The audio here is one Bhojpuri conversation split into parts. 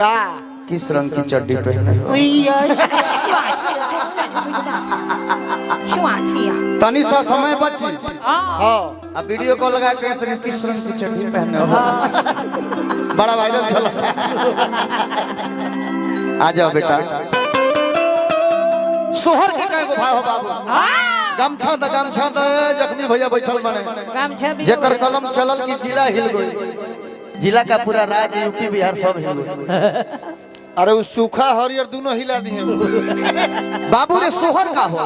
किस रंग की चड्डी पहने हो? तनी सा समय बची। हाँ अब वीडियो कॉल लगा के किस रंग की चड्डी पहने हो? बड़ा वायरल चला। आ जाओ बेटा। सोहर के काय को भाव हो बाबू? गमछा द जखनी भैया बैठल बने। जेकर कलम चलल की जिला हिल गई। जिला का पूरा राज्य यूपी बिहार सब हिल गई। अरे वो सूखा हरियर दोनों हिला दिए। बाबू रे सोहर का हो?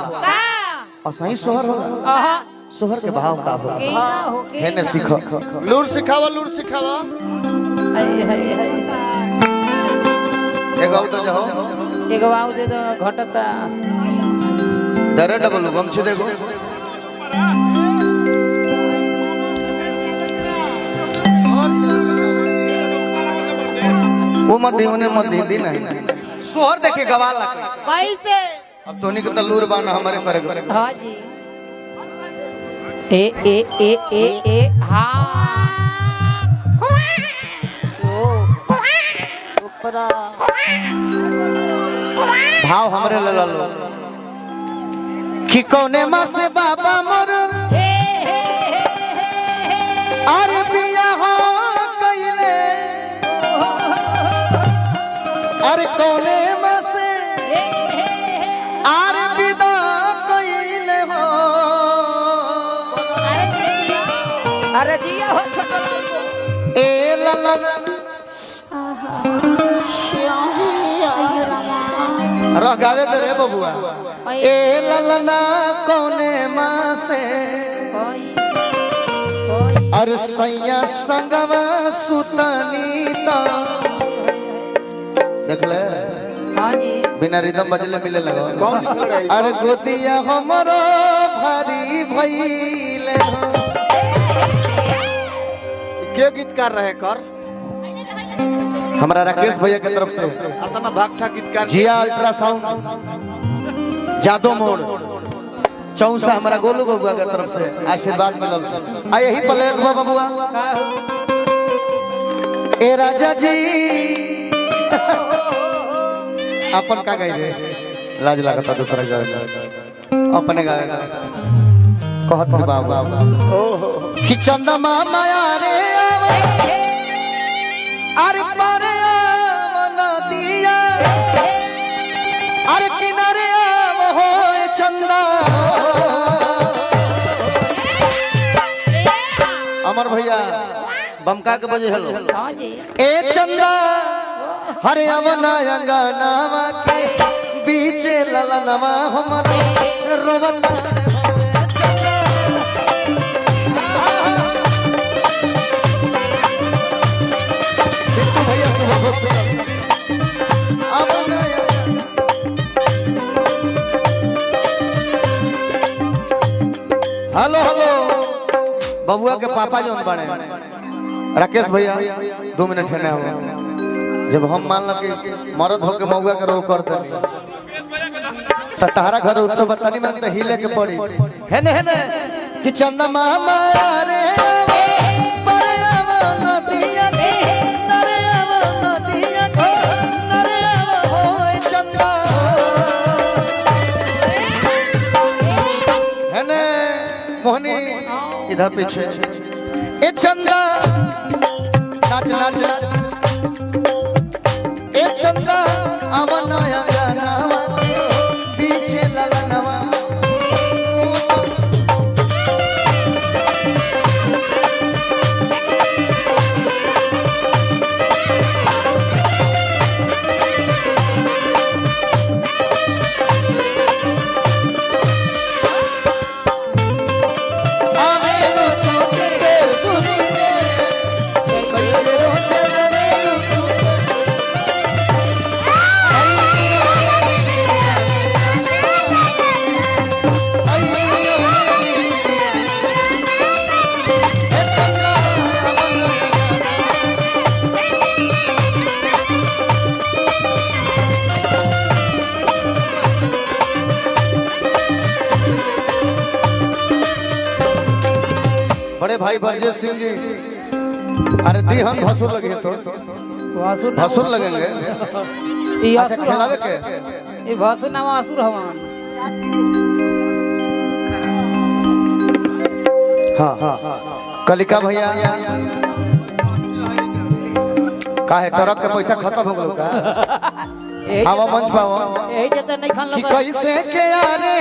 सही सोहर होगा। सोहर के भाव का हो? है ने सीखो। लूर सिखावा एगो तो जाओ। एगो आउ दे दो घटता। दरे डबल गमछी देखो। वो मत दी नहीं। सोहर देखे गवाल लगे। कैसे? अब धोनी के तल्लूर बाना हमारे करे। हाँ जी। ए हाँ। चुपरा। भाव हमरे ले लो। कि कौने माँ से बाबा मोर अरे बिया हो कइले। अरे कौने माँ से अरे विदा कइले हो। अरे दिया हो छोटा लाल। ए ललन रह गावे दे रे बबुआ। ए ललना कौने माँ से अरे सैया संगवा सुतनी ता देख ले। हाँ जी। बिना रिदम बजले मिले लगा। अरे गोदिया हमरो भारी भइले। के गीतकार रहे कर? हमारा राकेश भैया की तरफ से अतना भागठा गीतकार जिया अल्ट्रासाउंड जादो मोड़ चौसा हमारा गोलू बबुआ की तरफ से आशीर्वाद मिलल। आ यही पले बबुआ ए राजा जी अपन का गाई रे? लाज लागता दूसरा गावे अपने गावे कहत रे बाबा। ओहो कि चंदा माया रे अरे पारे आवना दिया अरे किनारे आव हो चंदा। अमर भैया बमका के बजे हेलो। हाँ जी। ए चंदा हरे अवना अंगनावा के बीचे ललनवा हमर रोवता। हेलो बबुआ के पापा जो बने राकेश भैया 2 मिनट है ना। जब हम मान लो कि मरद होके मौगा के रोल करते तो तारा घर उत्सव बतानी में तो हिले के पड़ी है ने कि चंदा मामा रे परे आव नदिया के नरे आव नदिया के नरे आव होए चंदा। है ने मोहनी इधर पीछे ए चंदा नाच ए चंदा आवना अंगनावा पीछे ललनवा। बड़े भाई बरजेश सिंह जी अरे दी हम भसुर लगे तो भसुर भसुर लगेंगे ई अच्छा असुर खिलावे के ई भसुर नाम असुर हवन हाँ कलिका भैया काहे ट्रक के पैसा खत्म हो गलो का आवा मंच पावा यही जते नहीं खान कि लगा कैसे के यारे